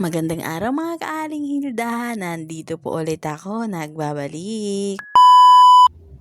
Magandang araw mga kaaling Hilda, nandito po ulit ako, nagbabalik.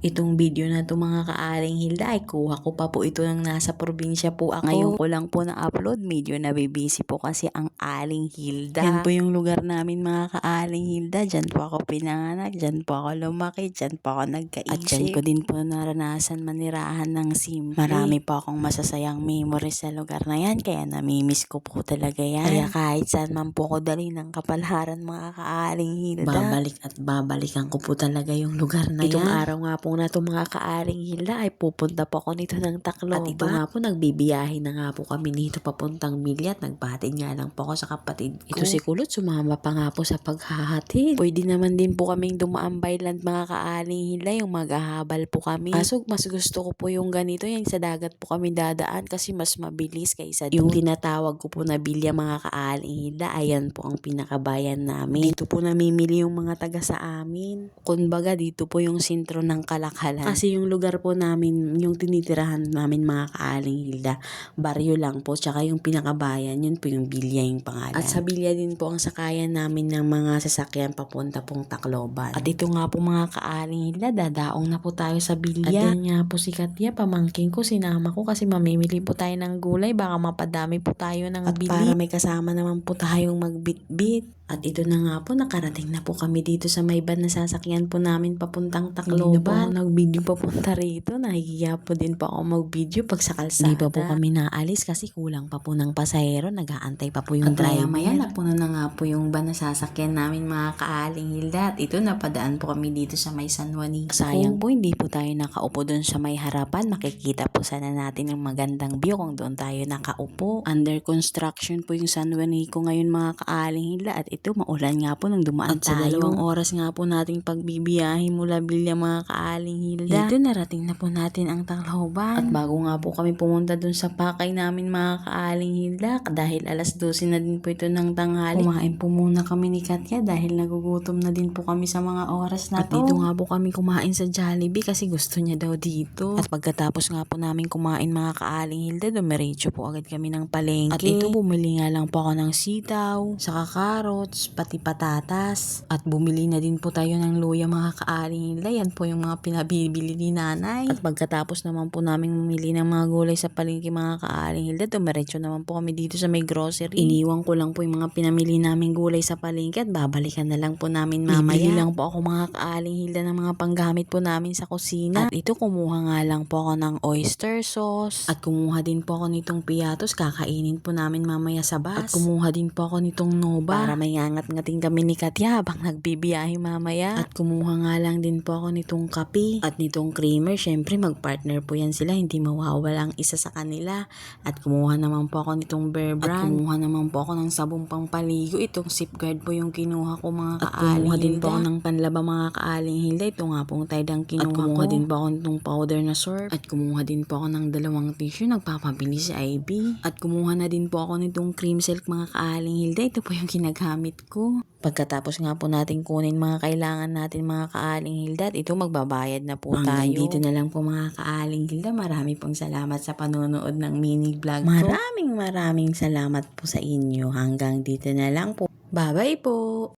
Itong video na to mga kaaling Hilda ay kuha ko pa po ito nang nasa probinsya po ako. Ngayon ko lang po na-upload, medyo nabibisi po kasi ang Aling Hilda. Yan po yung lugar namin mga kaaling Hilda, dyan po ako pinanganak, dyan po ako lumaki, dyan po ako nagkaisip. At dyan ko din po naranasan manirahan ng simple. Marami po akong masasayang memories sa lugar na yan, kaya namimiss ko po talaga yan. Kaya kahit saan man po ako dali ng kapalaran mga kaaling Hilda, babalik at babalikan ko po talaga yung lugar na yan. Itong araw nga po na to mga kaaling Hilda ay pupunta po ako nito ng Tacloban. At ito nga po nagbibiyahe na nga po kami nito papuntang Milyat. Nagpahatid nga lang po ako sa kapatid ko. Ito si Kulot sumama pa nga po sa paghahatid. Pwede naman din po kaming dumaan by land mga kaaling Hilda, yung maghahabal po kami. Kaso mas gusto ko po yung ganito, yung sa dagat po kami dadaan kasi mas mabilis kaysa yung tinatawag ko po na bilya mga kaaling Hilda. Ayan po ang pinakabayan namin. Dito po namimili yung mga taga sa amin. Kumbaga dito po yung sentro ng Kalakhalan. Kasi yung lugar po namin, yung tinitirahan namin mga kaaling Hilda, baryo lang po, tsaka yung pinakabayan, yun po yung Bilya yung pangalan. At sa Bilya din po ang sakayan namin ng mga sasakyan papunta pong Tacloban. At ito nga po mga kaaling Hilda, dadaong na po tayo sa Bilya. At yan nga po si Katya, pamangkin ko, sinama ko kasi mamimili po tayo ng gulay, baka mapadami po tayo ng bili. At para may kasama naman po tayong magbitbit. At ito na nga po, nakarating na po kami dito sa may van na sasakyan po namin papuntang Tacloban. Hindi na po ako nag-video papunta rito. Nahihiya po din po ako mag-video pag sa kalsada. Hindi pa po kami naalis kasi kulang pa po ng pasahero. Nag-aantay pa po yung driver. At maya napuno na nga po yung van na sasakyan namin mga kaaling Hilda. At ito napadaan po kami dito sa may San Juanico. Sayang po hindi po tayo nakaupo doon sa may harapan. Makikita po sana natin yung magandang view kung doon tayo nakaupo. Under construction po yung San Juanico ngayon mga kaaling Hilda. At ito maulan nga po nang dumaan at tayo. At sa 2 oras nga po nating pagbibiyahe mula Bilya mga kaaling Hilda. Dito narating na po natin ang Tacloban. At bago nga po kami pumunta dun sa pakay namin mga kaaling Hilda, dahil alas 12 na din po ito ng tanghali, kumain po muna kami ni Katya dahil nagugutom na din po kami sa mga oras na to. At dito nga po kami kumain sa Jollibee kasi gusto niya daw dito. At pagkatapos nga po namin kumain mga kaaling Hilda, dumiretso po agad kami ng palengke. At ito bumili nga lang po ako ng sitaw, saka carrots, pati patatas. At bumili na din po tayo ng luya mga kaaling Hilda. Yan po yung mga pinabibili ni nanay. At pagkatapos naman po namin mamili ng mga gulay sa palengke mga kaaling Hilda, dumiretso naman po kami dito sa may grocery. Iniwan ko lang po yung mga pinamili naming gulay sa palengke at babalikan na lang po namin mamaya. Bibili lang po ako mga kaaling Hilda ng mga panggamit po namin sa kusina. At ito kumuha nga lang po ako ng oyster sauce. At kumuha din po ako nitong piatos, kakainin po namin mamaya sa bus. At kumuha din po ako nitong Nova para may angat-ngating kami ni Katya habang nagbibiyahe mamaya. At kumuha nga lang din po ako nitong kape at nitong creamer. Syempre magpartner po yan sila, hindi mawawala ang isa sa kanila. At kumuha naman po ako nitong Bear Brand. At kumuha naman po ako ng sabong pangpaligo. Itong Safeguard po yung kinuha ko mga kaaling Hilda. At kumuha din po ako ng panlaba mga kaaling Hilda. Ito nga pong Tidang kinuha ko. At kumuha din po ako nitong powder na surf. At kumuha din po ako ng 2 tissue. Nagpapabili si Ivy. At kumuha na din po ako nitong cream silk mga kaaling Hilda. Ito po yung ginagamit ko. Pagkatapos nga po natin kunin mga kailangan natin mga kaaling Hilda, at ito magbabayad na po tayo. Dito na lang po mga kaaling Hilda. Marami pong salamat sa panonood ng mini vlog ko. Maraming salamat po sa inyo. Hanggang dito na lang po. Bye-bye po!